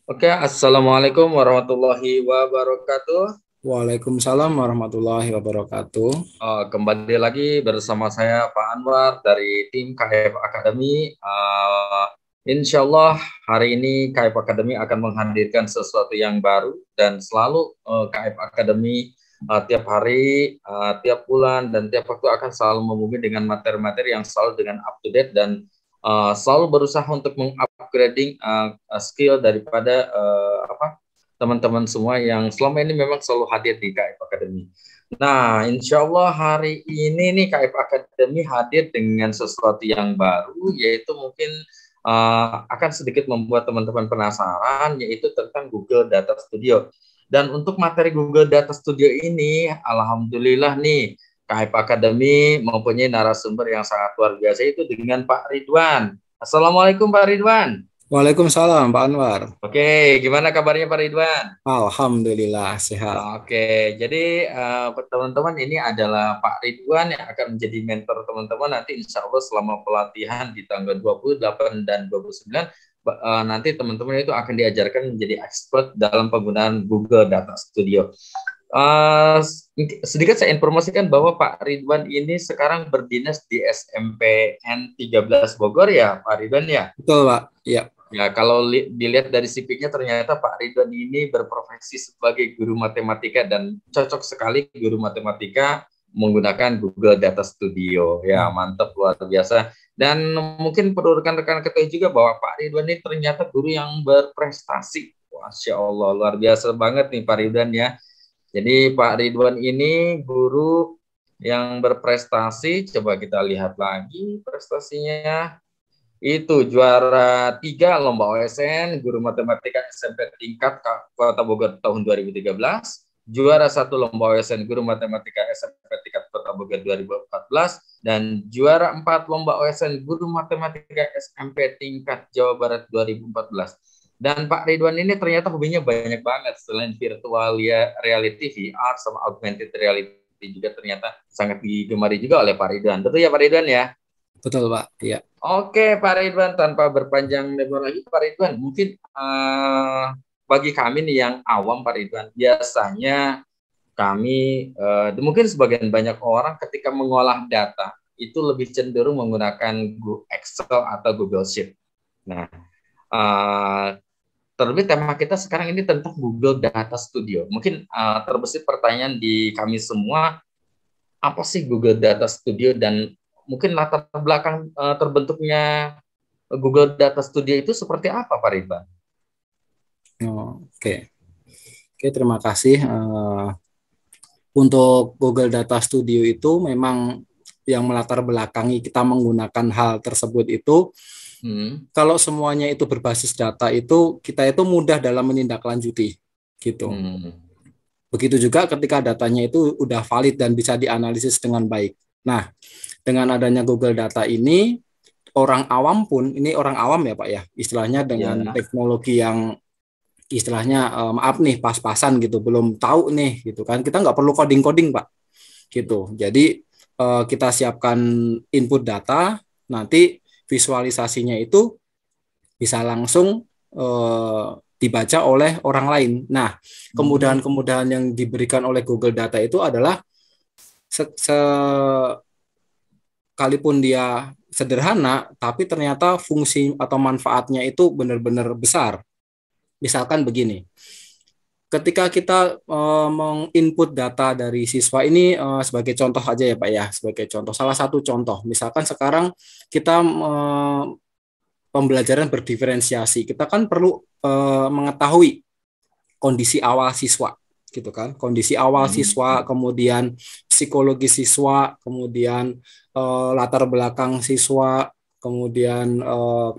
Oke, Assalamualaikum warahmatullahi wabarakatuh. Waalaikumsalam warahmatullahi wabarakatuh. Kembali lagi bersama saya Pak Anwar dari tim KF Academy. Insya Allah hari ini KF Academy akan menghadirkan sesuatu yang baru dan selalu KF Academy tiap hari, tiap bulan, dan tiap waktu akan selalu membimbing dengan materi-materi yang selalu dengan up to date dan selalu berusaha untuk mengupgrading skill daripada teman-teman semua yang selama ini memang selalu hadir di KF Academy. Nah, insya Allah hari ini nih KF Academy hadir dengan sesuatu yang baru, yaitu mungkin akan sedikit membuat teman-teman penasaran, yaitu tentang Google Data Studio. Dan untuk materi Google Data Studio ini, alhamdulillah nih, KF Academy mempunyai narasumber yang sangat luar biasa, itu dengan Pak Ridwan. Assalamualaikum Pak Ridwan. Waalaikumsalam Pak Anwar. Oke, gimana kabarnya Pak Ridwan? Alhamdulillah sehat. Oke, jadi teman-teman, ini adalah Pak Ridwan yang akan menjadi mentor teman-teman nanti insya Allah selama pelatihan di tanggal 28 dan 29. Nanti teman-teman itu akan diajarkan menjadi expert dalam penggunaan Google Data Studio. Sedikit saya informasikan bahwa Pak Ridwan ini sekarang berdinas di SMPN 13 Bogor ya, Pak Ridwan ya? Betul Pak, ya. Ya, kalau dilihat dari CV-nya ternyata Pak Ridwan ini berprofesi sebagai guru matematika dan cocok sekali guru matematika menggunakan Google Data Studio. Ya, mantap, luar biasa. Dan mungkin perlu rekan-rekan ketahui juga bahwa Pak Ridwan ini ternyata guru yang berprestasi. Masya Allah, luar biasa banget nih Pak Ridwan ya. Jadi Pak Ridwan ini guru yang berprestasi. Coba kita lihat lagi prestasinya. Itu juara 3 lomba OSN guru matematika SMP tingkat Kota Bogor tahun 2013, juara 1 lomba OSN guru matematika SMP tingkat Kota Bogor 2014, dan juara 4 lomba OSN guru matematika SMP tingkat Jawa Barat 2014. Dan Pak Ridwan ini ternyata hobinya banyak banget, selain virtual reality, VR sama augmented reality juga ternyata sangat digemari juga oleh Pak Ridwan. Betul ya Pak Ridwan ya? Betul Pak, iya. Oke Pak Ridwan, tanpa berpanjang lebar lagi Pak Ridwan, mungkin bagi kami nih yang awam Pak Ridwan, biasanya kami, mungkin sebagian banyak orang ketika mengolah data, itu lebih cenderung menggunakan Excel atau Google Sheet. Nah, terlebih tema kita sekarang ini tentang Google Data Studio. Mungkin terbesit pertanyaan di kami semua, apa sih Google Data Studio dan mungkin latar belakang terbentuknya Google Data Studio itu seperti apa, Pak Ridwan? Oke, terima kasih. Untuk Google Data Studio itu memang yang melatar belakangi kita menggunakan hal tersebut itu, kalau semuanya itu berbasis data itu, kita itu mudah dalam menindaklanjuti, gitu. Begitu juga ketika datanya itu udah valid dan bisa dianalisis dengan baik. Nah, dengan adanya Google Data ini, orang awam pun, ini orang awam ya Pak ya, istilahnya dengan teknologi yang istilahnya maaf nih pas-pasan gitu, belum tahu nih gitu kan, kita nggak perlu coding-coding Pak, gitu. Jadi kita siapkan input data, nanti visualisasinya itu bisa langsung dibaca oleh orang lain. Nah, kemudahan-kemudahan yang diberikan oleh Google Data itu adalah sekalipun dia sederhana, tapi ternyata fungsi atau manfaatnya itu benar-benar besar. Misalkan begini, ketika kita menginput data dari siswa ini sebagai contoh aja ya Pak ya, sebagai contoh, salah satu contoh, misalkan sekarang kita pembelajaran berdiferensiasi, kita kan perlu mengetahui kondisi awal siswa, gitu kan, kondisi awal siswa, kemudian psikologi siswa, kemudian latar belakang siswa, kemudian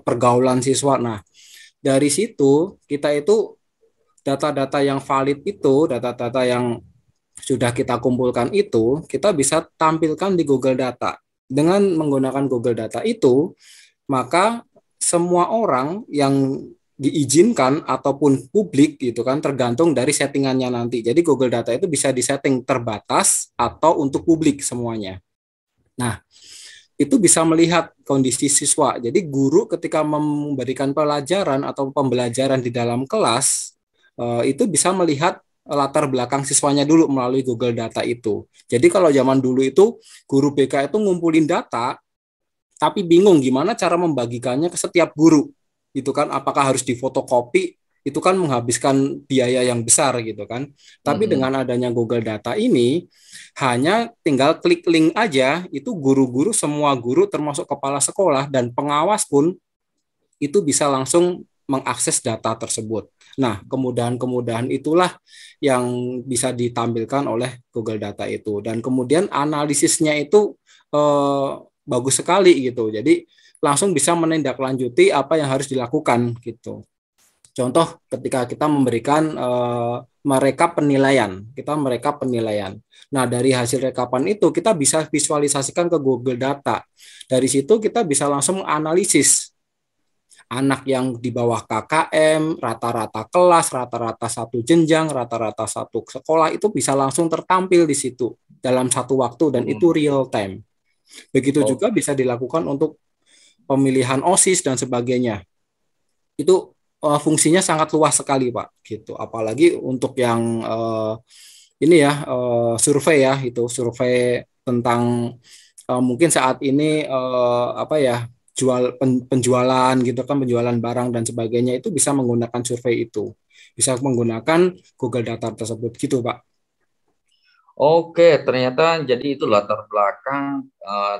pergaulan siswa. Nah, dari situ kita itu data-data yang valid itu, data-data yang sudah kita kumpulkan itu, kita bisa tampilkan di Google Data. Dengan menggunakan Google Data itu, maka semua orang yang diizinkan ataupun publik gitu kan, tergantung dari settingannya nanti. Jadi Google Data itu bisa disetting terbatas atau untuk publik semuanya. Nah, itu bisa melihat kondisi siswa. Jadi guru ketika memberikan pelajaran atau pembelajaran di dalam kelas, itu bisa melihat latar belakang siswanya dulu melalui Google Data itu. Jadi kalau zaman dulu itu guru BK itu ngumpulin data, tapi bingung gimana cara membagikannya ke setiap guru. Itu kan apakah harus difotokopi, itu kan menghabiskan biaya yang besar gitu kan. Tapi dengan adanya Google Data ini, hanya tinggal klik link aja, itu guru-guru, semua guru termasuk kepala sekolah dan pengawas pun itu bisa langsung mengakses data tersebut. Nah, kemudahan-kemudahan itulah yang bisa ditampilkan oleh Google Data itu. Dan kemudian analisisnya itu bagus sekali gitu. Jadi langsung bisa menindaklanjuti apa yang harus dilakukan gitu. Contoh ketika kita memberikan mereka penilaian. Nah, dari hasil rekapan itu kita bisa visualisasikan ke Google Data. Dari situ kita bisa langsung menganalisis anak yang di bawah KKM, rata-rata kelas, rata-rata satu jenjang, rata-rata satu sekolah itu bisa langsung tertampil di situ dalam satu waktu dan itu real time. Begitu juga bisa dilakukan untuk pemilihan OSIS dan sebagainya. Itu fungsinya sangat luas sekali, Pak. Gitu. Apalagi untuk yang ini ya survei ya, itu survei tentang mungkin saat ini apa ya penjualan gitu kan, penjualan barang dan sebagainya itu bisa menggunakan survei itu, bisa menggunakan Google Data tersebut gitu, Pak. Oke, ternyata jadi itu latar belakang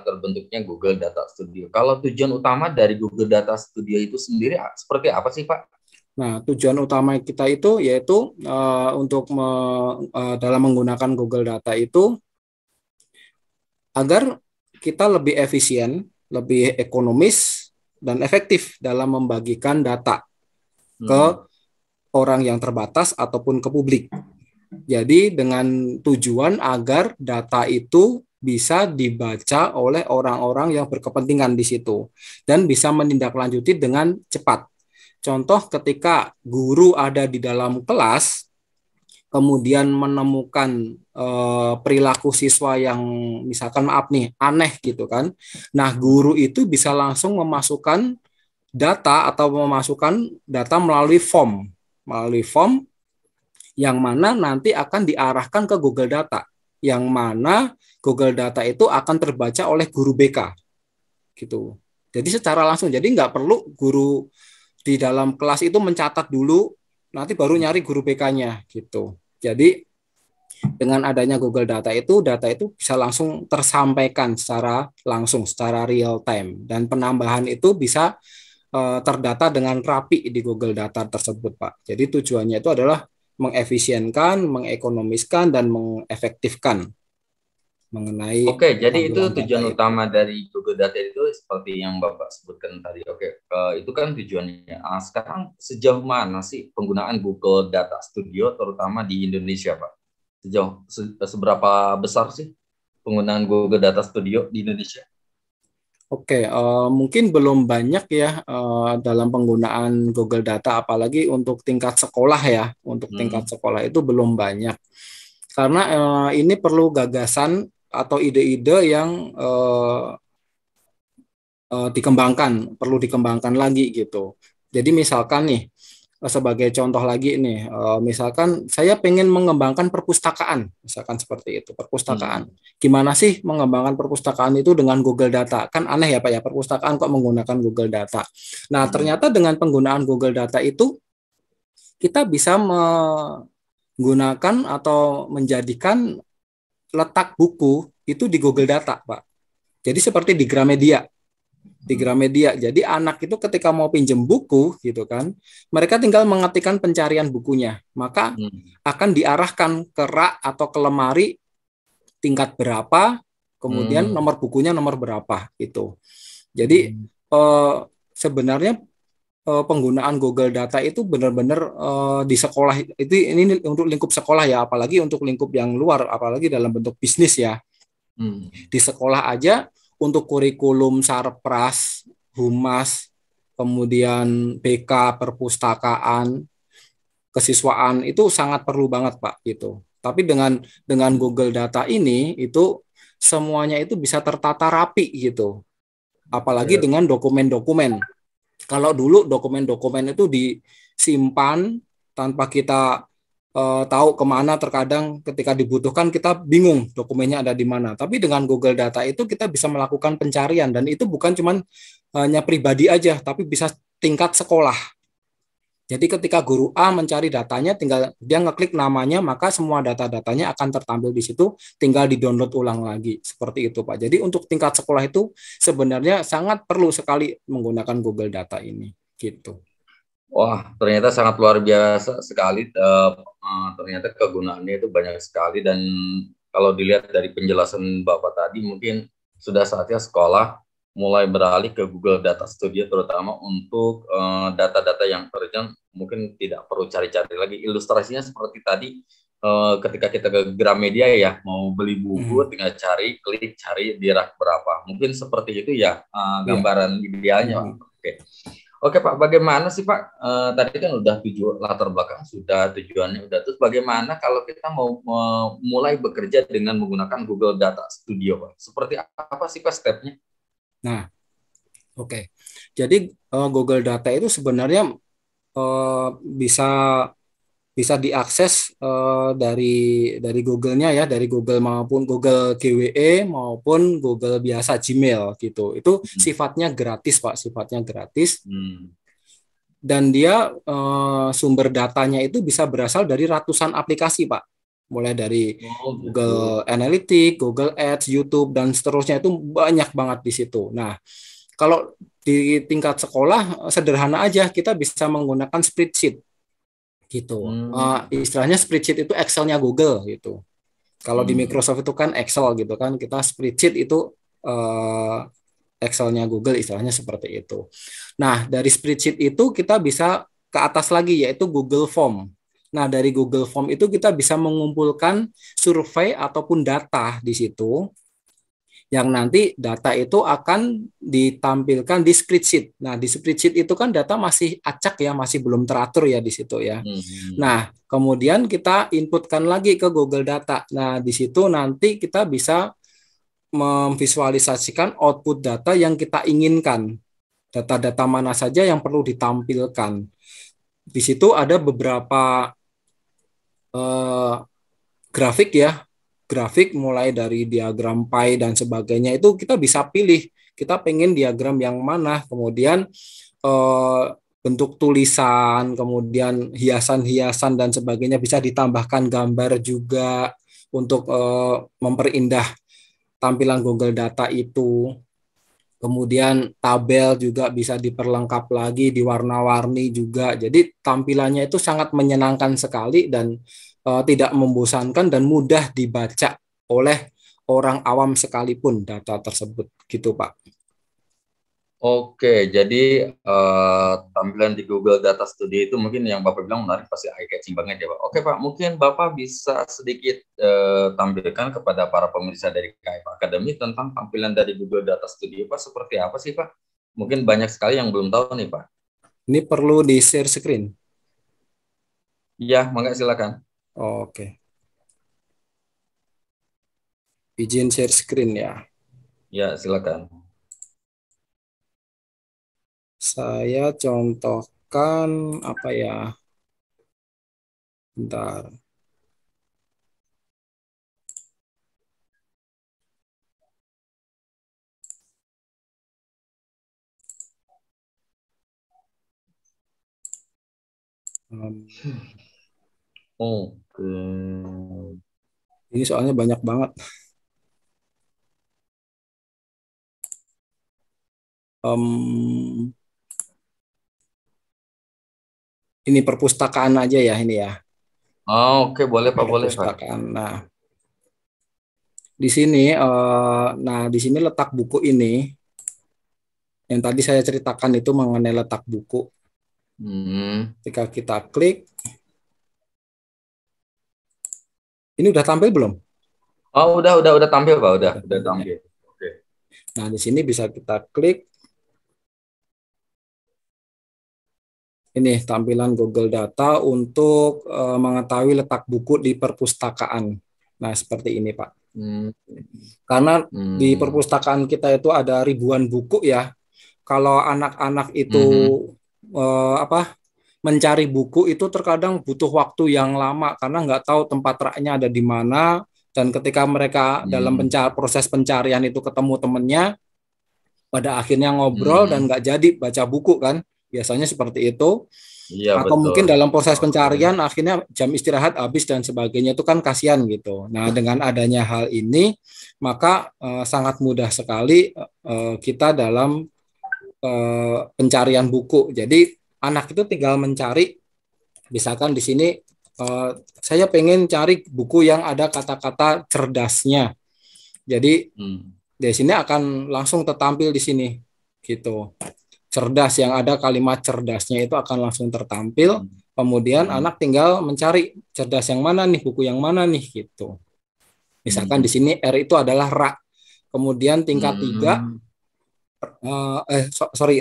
terbentuknya Google Data Studio. Kalau tujuan utama dari Google Data Studio itu sendiri seperti apa sih, Pak? Nah, tujuan utama kita itu yaitu untuk dalam menggunakan Google Data itu agar kita lebih efisien, lebih ekonomis, dan efektif dalam membagikan data ke orang yang terbatas ataupun ke publik. Jadi dengan tujuan agar data itu bisa dibaca oleh orang-orang yang berkepentingan di situ dan bisa menindaklanjuti dengan cepat. Contoh ketika guru ada di dalam kelas, kemudian menemukan perilaku siswa yang misalkan maaf nih aneh gitu kan. Nah, guru itu bisa langsung memasukkan data atau memasukkan data melalui form yang mana nanti akan diarahkan ke Google Data, yang mana Google Data itu akan terbaca oleh guru BK gitu. Jadi secara langsung, jadi nggak perlu guru di dalam kelas itu mencatat dulu, nanti baru nyari guru BK-nya gitu. Jadi dengan adanya Google data itu bisa langsung tersampaikan secara langsung, secara real time. Dan penambahan itu bisa terdata dengan rapi di Google Data tersebut, Pak. Jadi tujuannya itu adalah mengefisienkan, mengekonomiskan, dan mengefektifkan mengenai Oke, jadi itu tujuan data utama dari Google Data itu seperti yang Bapak sebutkan tadi. Oke, itu kan tujuannya. Sekarang sejauh mana sih penggunaan Google Data Studio terutama di Indonesia, Pak? Seberapa besar sih penggunaan Google Data Studio di Indonesia? Oke, mungkin belum banyak ya dalam penggunaan Google Data, apalagi untuk tingkat sekolah ya. Untuk tingkat sekolah itu belum banyak. Karena ini perlu gagasan atau ide-ide yang perlu dikembangkan lagi gitu. Jadi misalkan nih, sebagai contoh lagi nih, misalkan saya pengen mengembangkan perpustakaan, misalkan seperti itu, perpustakaan. Gimana sih mengembangkan perpustakaan itu dengan Google Data? Kan aneh ya Pak ya, perpustakaan kok menggunakan Google Data. Nah, ternyata dengan penggunaan Google Data itu, kita bisa menggunakan atau menjadikan letak buku itu di Google Data, Pak. Jadi seperti di Gramedia. Jadi anak itu ketika mau pinjam buku gitu kan, mereka tinggal mengetikkan pencarian bukunya, maka akan diarahkan ke rak atau ke lemari tingkat berapa, kemudian nomor bukunya nomor berapa gitu. Jadi sebenarnya penggunaan Google Data itu benar-benar di sekolah itu, ini untuk lingkup sekolah ya, apalagi untuk lingkup yang luar, apalagi dalam bentuk bisnis ya. Di sekolah aja untuk kurikulum Sarpras, Humas, kemudian BK, perpustakaan, kesiswaan itu sangat perlu banget Pak gitu. Tapi dengan Google Data ini itu semuanya itu bisa tertata rapi gitu. Apalagi dengan dokumen-dokumen. Kalau dulu dokumen-dokumen itu disimpan tanpa kita tahu kemana, terkadang ketika dibutuhkan kita bingung dokumennya ada di mana. Tapi dengan Google Data itu kita bisa melakukan pencarian, dan itu bukan cuma hanya pribadi aja, tapi bisa tingkat sekolah. Jadi ketika guru A mencari datanya, tinggal dia ngeklik namanya, maka semua data-datanya akan tertampil di situ, tinggal di-download ulang lagi. Seperti itu, Pak. Jadi untuk tingkat sekolah itu sebenarnya sangat perlu sekali menggunakan Google Data ini. Gitu. Wah, ternyata sangat luar biasa sekali. Ternyata kegunaannya itu banyak sekali, dan kalau dilihat dari penjelasan Bapak tadi, mungkin sudah saatnya sekolah mulai beralih ke Google Data Studio, terutama untuk data-data yang urgent. Mungkin tidak perlu cari-cari lagi. Ilustrasinya seperti tadi, ketika kita ke Gramedia ya, mau beli buku, tinggal klik cari di rak berapa. Mungkin seperti itu ya, gambaran idealnya. Oke. Oke Pak, bagaimana sih Pak? Tadi kan udah latar belakang sudah, tujuannya udah. Terus bagaimana kalau kita mau mulai bekerja dengan menggunakan Google Data Studio Pak? Seperti apa sih Pak stepnya? Nah, oke. Jadi Google Data itu sebenarnya bisa diakses dari Google-nya ya, dari Google maupun Google GWE maupun Google biasa Gmail gitu. Itu sifatnya gratis Pak, sifatnya gratis. Dan dia sumber datanya itu bisa berasal dari ratusan aplikasi Pak. Mulai dari Google Analytics, Google Ads, YouTube dan seterusnya, itu banyak banget di situ. Nah, kalau di tingkat sekolah sederhana aja, kita bisa menggunakan spreadsheet gitu. Istilahnya spreadsheet itu Excel-nya Google gitu. Kalau di Microsoft itu kan Excel gitu kan, kita spreadsheet itu Excel-nya Google, istilahnya seperti itu. Nah, dari spreadsheet itu kita bisa ke atas lagi, yaitu Google Form. Nah, dari Google Form itu kita bisa mengumpulkan survei ataupun data di situ, yang nanti data itu akan ditampilkan di spreadsheet. Nah, di spreadsheet itu kan data masih acak ya, masih belum teratur ya di situ ya. Nah, kemudian kita inputkan lagi ke Google Data. Nah, di situ nanti kita bisa memvisualisasikan output data yang kita inginkan. Data-data mana saja yang perlu ditampilkan. Di situ ada beberapa grafik ya, grafik mulai dari diagram pie dan sebagainya, itu kita bisa pilih kita pengen diagram yang mana, kemudian bentuk tulisan, kemudian hiasan-hiasan dan sebagainya, bisa ditambahkan gambar juga untuk memperindah tampilan Google Data itu. Kemudian tabel juga bisa diperlengkap lagi, diwarna-warni juga. Jadi tampilannya itu sangat menyenangkan sekali dan tidak membosankan dan mudah dibaca oleh orang awam sekalipun data tersebut, gitu Pak. Oke, jadi tampilan di Google Data Studio itu mungkin yang Bapak bilang menarik, pasti eye-catching banget ya Pak. Oke Pak, mungkin Bapak bisa sedikit tampilkan kepada para pemirsa dari KF Academy tentang tampilan dari Google Data Studio Pak, seperti apa sih Pak? Mungkin banyak sekali yang belum tahu nih Pak. Ini perlu di share screen? Iya, mangga silakan. Oke. Izin share screen ya. Ya, silakan. Saya contohkan apa ya? Bentar. Oke. Ini soalnya banyak banget. Ini perpustakaan aja ya ini ya. Oh, oke, boleh Pak, boleh Pak. Perpustakaan. Nah, di sini, di sini letak buku ini. Yang tadi saya ceritakan itu mengenai letak buku. Ketika kita klik, ini udah tampil belum? Oh, udah tampil Pak, udah tampil. Oke. Nah, di sini bisa kita klik. Ini tampilan Google Data untuk mengetahui letak buku di perpustakaan. Nah, seperti ini Pak. Hmm. Karena di perpustakaan kita itu ada ribuan buku ya. Kalau anak-anak itu mencari buku itu terkadang butuh waktu yang lama karena nggak tahu tempat raknya ada di mana, dan ketika mereka dalam proses pencarian itu ketemu temennya, pada akhirnya ngobrol dan nggak jadi baca buku kan, biasanya seperti itu. Iya, Atau betul. mungkin dalam proses Oke. pencarian akhirnya jam istirahat habis dan sebagainya, itu kan kasihan gitu. Nah, dengan adanya hal ini maka sangat mudah sekali kita dalam pencarian buku. Jadi anak itu tinggal mencari, misalkan di sini saya pengen cari buku yang ada kata-kata cerdasnya. Jadi di sini akan langsung tertampil di sini gitu. Cerdas, yang ada kalimat cerdasnya itu akan langsung tertampil. Kemudian anak tinggal mencari cerdas yang mana nih, buku yang mana nih gitu. Misalkan di sini R itu adalah ra. Kemudian tingkat 3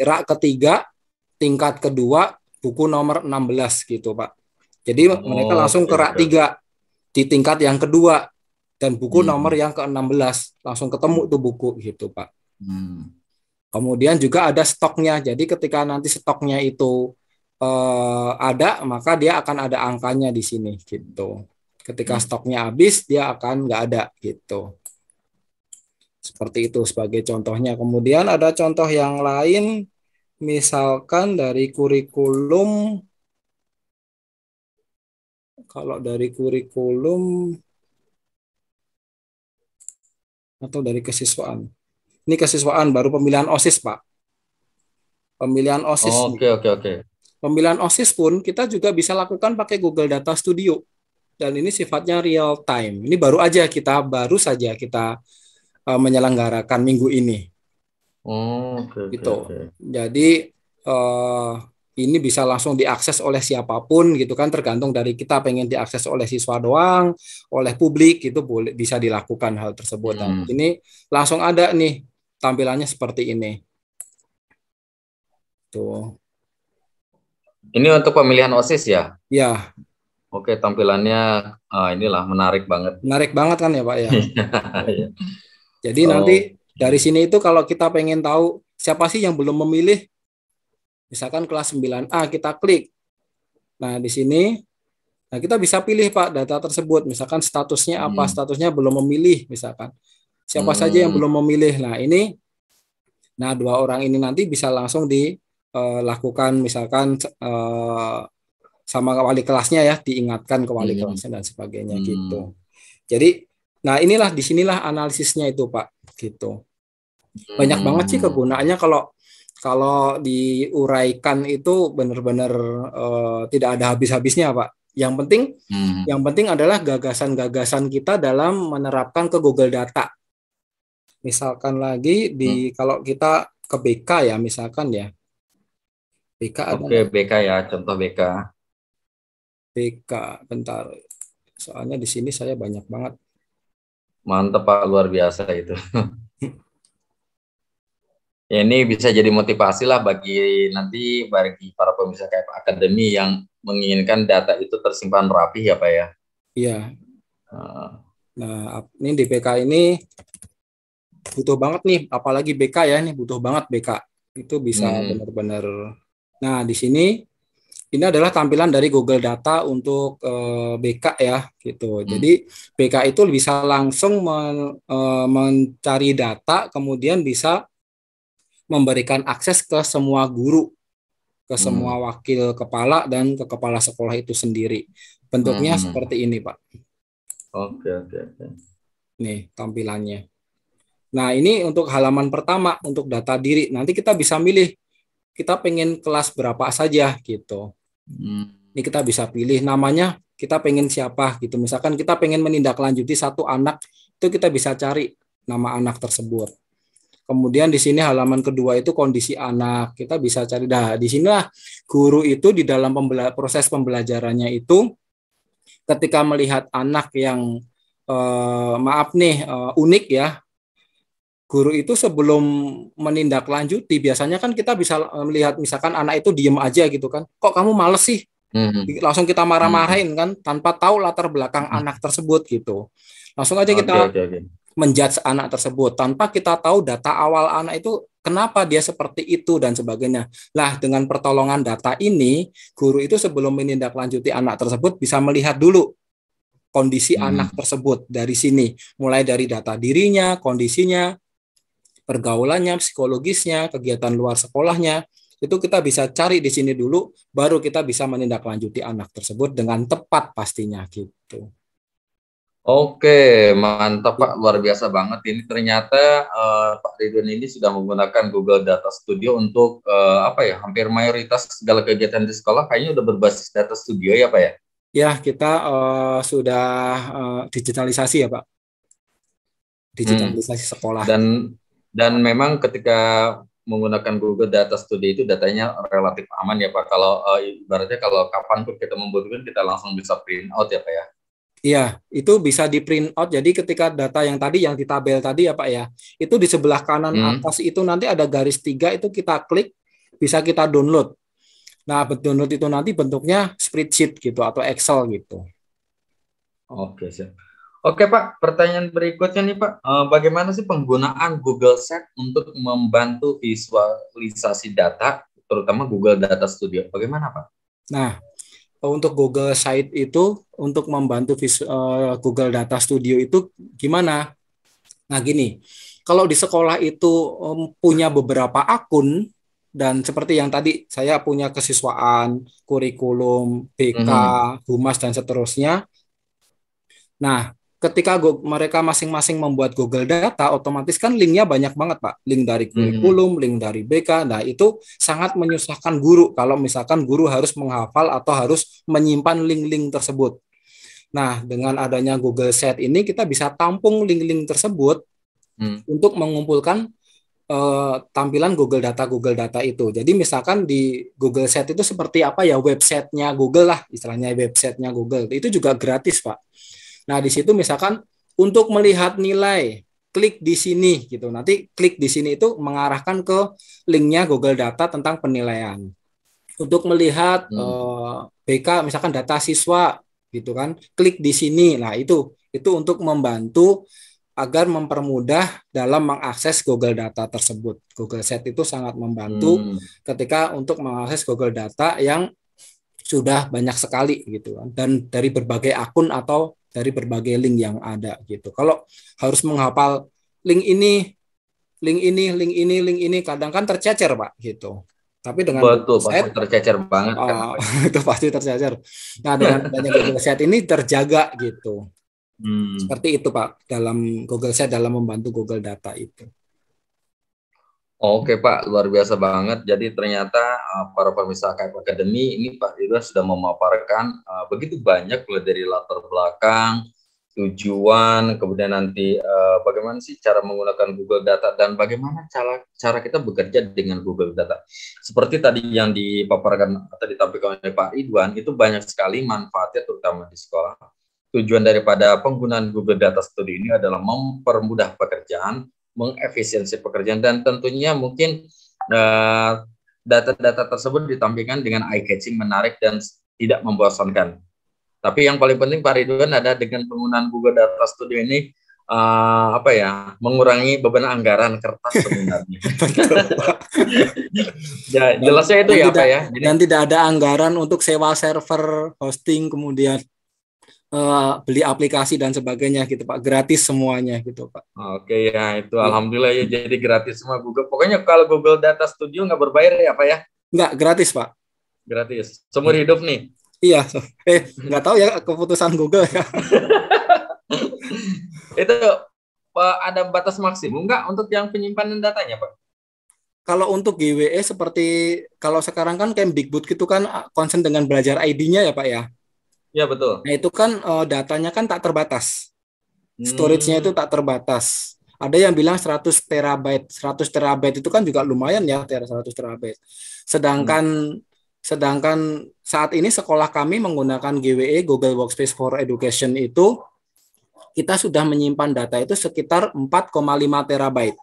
ra ketiga, tingkat kedua buku nomor 16 gitu, Pak. Jadi mereka langsung ke rak 3 di tingkat yang kedua dan buku nomor yang ke-16 langsung ketemu tuh buku gitu, Pak. Kemudian juga ada stoknya. Jadi ketika nanti stoknya itu ada, maka dia akan ada angkanya di sini gitu. Ketika stoknya habis, dia akan nggak ada gitu. Seperti itu sebagai contohnya. Kemudian ada contoh yang lain, misalkan dari kurikulum. Kalau dari kurikulum atau dari kesiswaan. Ini kesiswaan baru pemilihan OSIS, Pak. Pemilihan OSIS. Oke. Pemilihan OSIS pun kita juga bisa lakukan pakai Google Data Studio. Dan ini sifatnya real time. Ini baru saja kita menyelenggarakan minggu ini. Gitu. Jadi ini bisa langsung diakses oleh siapapun gitu kan, tergantung dari kita pengen diakses oleh siswa doang, oleh publik, itu boleh, bisa dilakukan hal tersebut. Dan ini langsung ada nih tampilannya seperti ini. Tuh. Ini untuk pemilihan OSIS ya? Ya. Oke, tampilannya inilah menarik banget. Menarik banget kan ya, Pak ya. Jadi nanti dari sini itu kalau kita pengen tahu siapa sih yang belum memilih, misalkan kelas 9A, kita klik. Nah, di sini kita bisa pilih, Pak, data tersebut. Misalkan statusnya apa? Statusnya belum memilih misalkan. Siapa saja yang belum memilih. Nah, 2 orang ini nanti bisa langsung dilakukan misalkan sama wali kelasnya ya, diingatkan ke wali kelasnya dan sebagainya gitu. Jadi, nah inilah disinilah analisisnya itu, Pak, gitu. Banyak banget sih kegunaannya, kalau diuraikan itu benar-benar tidak ada habis-habisnya, Pak. Yang penting adalah gagasan-gagasan kita dalam menerapkan ke Google Data. Misalkan lagi kalau kita ke BK ya, misalkan ya. BK Oke, BK ya, contoh BK. BK, bentar. Soalnya di sini saya banyak banget. Mantap, Pak, luar biasa itu. Ya, ini bisa jadi motivasi lah bagi para pemirsa KF Academy yang menginginkan data itu tersimpan rapi ya, Pak ya. Iya. Nah, ini di BK ini butuh banget nih, apalagi BK ya, ini butuh banget BK. Itu bisa benar-benar. Nah, di sini ini adalah tampilan dari Google Data untuk BK ya, gitu. Jadi BK itu bisa langsung mencari data, kemudian bisa memberikan akses ke semua guru, ke semua wakil kepala, dan ke kepala sekolah itu sendiri. Bentuknya seperti ini, Pak. Oke. Nih tampilannya. Nah, ini untuk halaman pertama, untuk data diri. Nanti kita bisa milih, kita pengen kelas berapa saja gitu. Ini kita bisa pilih namanya, kita pengen siapa gitu. Misalkan kita pengen menindaklanjuti 1 anak, itu kita bisa cari nama anak tersebut. Kemudian di sini halaman kedua itu kondisi anak, kita bisa cari. Nah, di sinilah guru itu di dalam proses pembelajarannya itu, ketika melihat anak yang unik ya, guru itu sebelum menindaklanjuti, biasanya kan kita bisa melihat misalkan anak itu diem aja gitu kan, kok kamu males sih, Langsung kita marah-marahin kan tanpa tahu latar belakang anak tersebut gitu. Langsung aja kita menjudge anak tersebut tanpa kita tahu data awal anak itu kenapa dia seperti itu dan sebagainya. Lah dengan pertolongan data ini, guru itu sebelum menindaklanjuti anak tersebut bisa melihat dulu kondisi anak tersebut dari sini, mulai dari data dirinya, kondisinya, pergaulannya, psikologisnya, kegiatan luar sekolahnya. Itu kita bisa cari di sini dulu, baru kita bisa menindaklanjuti anak tersebut dengan tepat pastinya gitu. Oke, mantap Pak, luar biasa banget. Ini ternyata Pak Ridwan ini sudah menggunakan Google Data Studio untuk hampir mayoritas segala kegiatan di sekolah kayaknya udah berbasis Data Studio ya Pak ya? Ya, kita sudah digitalisasi ya Pak, digitalisasi sekolah. Dan memang ketika menggunakan Google Data Studio itu datanya relatif aman ya Pak. Kalau ibaratnya kalau kapanpun kita membutuhkan kita langsung bisa print out ya Pak ya. Iya, itu bisa di print out. Jadi ketika data yang tadi yang di tabel tadi ya Pak ya, itu di sebelah kanan atas itu nanti ada garis 3 itu kita klik, bisa kita download. Nah, download itu nanti bentuknya spreadsheet gitu atau Excel gitu. Oke, siap. Oke Pak, pertanyaan berikutnya nih Pak, bagaimana sih penggunaan Google Sheet untuk membantu visualisasi data, terutama Google Data Studio? Bagaimana Pak? Nah, untuk Google Sheet itu untuk membantu Google Data Studio itu gimana? Nah gini, kalau di sekolah itu punya beberapa akun dan seperti yang tadi saya punya kesiswaan, kurikulum, BK, humas dan seterusnya. Nah, ketika mereka masing-masing membuat Google Data, otomatis kan linknya banyak banget, Pak. Link dari kurikulum, link dari BK. Nah, itu sangat menyusahkan guru kalau misalkan guru harus menghafal atau harus menyimpan link-link tersebut. Nah, dengan adanya Google Sheet ini, kita bisa tampung link-link tersebut untuk mengumpulkan tampilan Google Data itu. Jadi misalkan di Google Sheet itu seperti apa ya, websitenya Google lah, istilahnya websitenya Google. Itu juga gratis, Pak. Nah, di situ misalkan untuk melihat nilai, klik di sini gitu. Nanti klik di sini itu mengarahkan ke linknya Google Data tentang penilaian. Untuk melihat BK misalkan data siswa gitu kan, klik di sini. Nah, itu untuk membantu agar mempermudah dalam mengakses Google Data tersebut. Google Sheet itu sangat membantu ketika untuk mengakses Google Data yang sudah banyak sekali gitu kan, dan dari berbagai akun atau dari berbagai link yang ada gitu. Kalau harus menghafal link ini, kadang kan tercecer Pak gitu. Tapi dengan Betul, pasti tercecer banget kan. Itu pasti tercecer. Nah, dengan adanya Google Sheet ini terjaga gitu. Seperti itu Pak, dalam Google Sheet dalam membantu Google Data itu. Oke Pak, luar biasa banget. Jadi ternyata para pemirsa KF Academy ini Pak Ridwan sudah memaparkan begitu banyak mulai dari latar belakang, tujuan, kemudian nanti bagaimana sih cara menggunakan Google Data dan bagaimana cara kita bekerja dengan Google Data. Seperti tadi yang dipaparkan atau ditampilkan oleh Pak Ridwan, itu banyak sekali manfaatnya terutama di sekolah. Tujuan daripada penggunaan Google Data Studio ini adalah mempermudah pekerjaan, mengefisiensi pekerjaan, dan tentunya mungkin data-data tersebut ditampilkan dengan eye-catching, menarik, dan tidak membosankan. Tapi yang paling penting Pak Ridwan ada dengan penggunaan Google Data Studio ini mengurangi beban anggaran kertas sebenarnya. Ya, jelasnya itu ya Pak ya. Dan tidak ada anggaran untuk sewa server, hosting, kemudian beli aplikasi dan sebagainya gitu Pak, gratis semuanya gitu Pak. Oke ya, itu alhamdulillah ya, jadi gratis semua Google. Pokoknya kalau Google Data Studio nggak berbayar ya Pak ya? Nggak, gratis Pak. Gratis, seumur hidup nih. Iya, nggak tahu ya keputusan Google ya. Itu ada batas maksimum nggak untuk yang penyimpanan datanya Pak? Kalau untuk GWE seperti kalau sekarang kan Kemdikbud gitu kan concern dengan belajar ID-nya ya Pak ya. Ya betul. Nah itu kan datanya kan tak terbatas, storage-nya itu tak terbatas. Ada yang bilang 100 terabyte itu kan juga lumayan ya, 100 terabyte. Sedangkan saat ini sekolah kami menggunakan GWE, Google Workspace for Education itu, kita sudah menyimpan data itu sekitar 4,5 terabyte.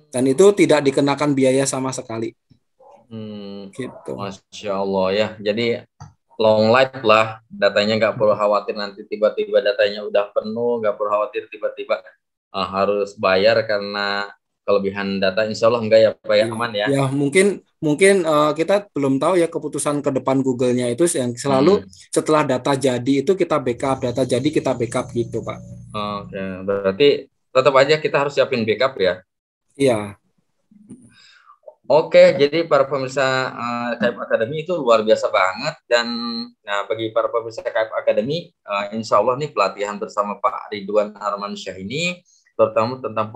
Dan itu tidak dikenakan biaya sama sekali. Gitu. Masya Allah ya. Jadi long life lah, datanya nggak perlu khawatir nanti tiba-tiba datanya udah penuh, nggak perlu khawatir tiba-tiba harus bayar karena kelebihan data. Insya Allah enggak ya Pak ya, aman ya. Ya mungkin kita belum tahu ya keputusan ke depan Google-nya itu yang selalu setelah data jadi itu kita backup, data jadi kita backup gitu Pak. Oke, berarti tetap aja kita harus siapin backup ya. Iya. Oke, jadi para pemirsa KAIP Academy itu luar biasa banget, dan bagi para pemirsa KAIP Academy, insya Allah nih pelatihan bersama Pak Ridwan Armansyah ini, terutama tentang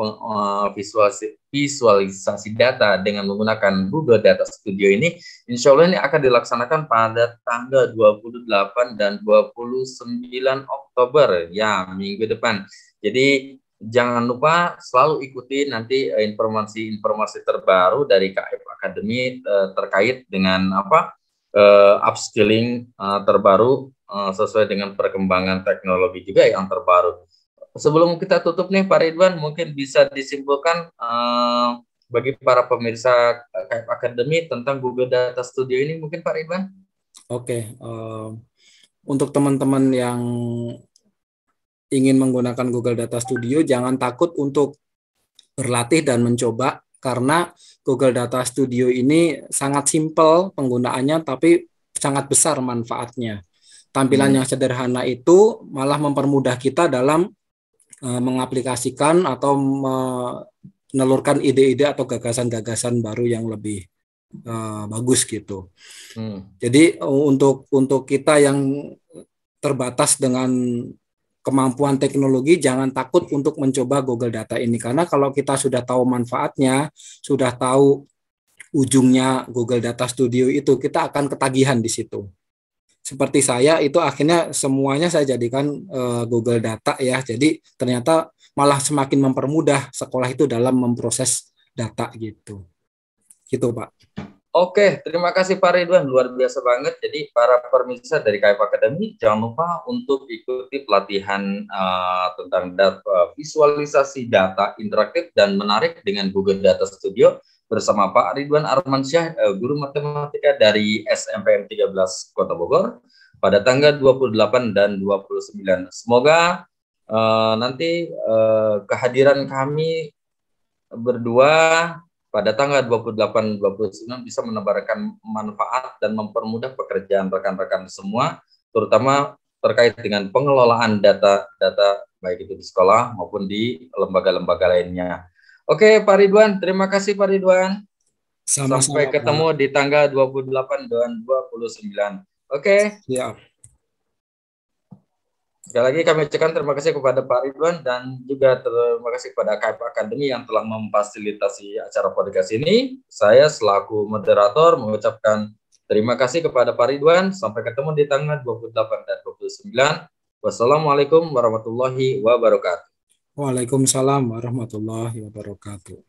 visualisasi data dengan menggunakan Google Data Studio ini, insya Allah ini akan dilaksanakan pada tanggal 28 dan 29 Oktober, ya minggu depan. Jadi jangan lupa selalu ikuti nanti informasi-informasi terbaru dari KAIP Academy terkait dengan upskilling terbaru sesuai dengan perkembangan teknologi juga yang terbaru. Sebelum kita tutup nih Pak Ridwan, mungkin bisa disimpulkan bagi para pemirsa KAIP Academy tentang Google Data Studio ini mungkin Pak Ridwan? Oke, untuk teman-teman yang ingin menggunakan Google Data Studio, jangan takut untuk berlatih dan mencoba, karena Google Data Studio ini sangat simpel penggunaannya, tapi sangat besar manfaatnya. Tampilan yang sederhana itu malah mempermudah kita dalam mengaplikasikan atau menelurkan ide-ide atau gagasan-gagasan baru yang lebih bagus gitu. Jadi untuk kita yang terbatas dengan kemampuan teknologi, jangan takut untuk mencoba Google Data ini, karena kalau kita sudah tahu manfaatnya, sudah tahu ujungnya Google Data Studio itu, kita akan ketagihan di situ. Seperti saya itu akhirnya semuanya saya jadikan Google Data ya, jadi ternyata malah semakin mempermudah sekolah itu dalam memproses data gitu Pak. Oke, terima kasih Pak Ridwan, luar biasa banget. Jadi para pemirsa dari KAIP Academy, jangan lupa untuk ikuti pelatihan tentang visualisasi data interaktif dan menarik dengan Google Data Studio bersama Pak Ridwan Armansyah, guru matematika dari SMPN 13 Kota Bogor pada tanggal 28 dan 29. Semoga nanti kehadiran kami berdua pada tanggal 28-29 bisa menebarkan manfaat dan mempermudah pekerjaan rekan-rekan semua, terutama terkait dengan pengelolaan data baik itu di sekolah maupun di lembaga-lembaga lainnya. Oke, Pak Ridwan, terima kasih Pak Ridwan. Sampai ketemu di tanggal 28 dan 29. Oke. Siap. Sekali lagi kami ucapkan terima kasih kepada Pak Ridwan dan juga terima kasih kepada KAIP Academy yang telah memfasilitasi acara podcast ini. Saya selaku moderator mengucapkan terima kasih kepada Pak Ridwan. Sampai ketemu di tanggal 28 dan 29. Wassalamualaikum warahmatullahi wabarakatuh. Waalaikumsalam warahmatullahi wabarakatuh.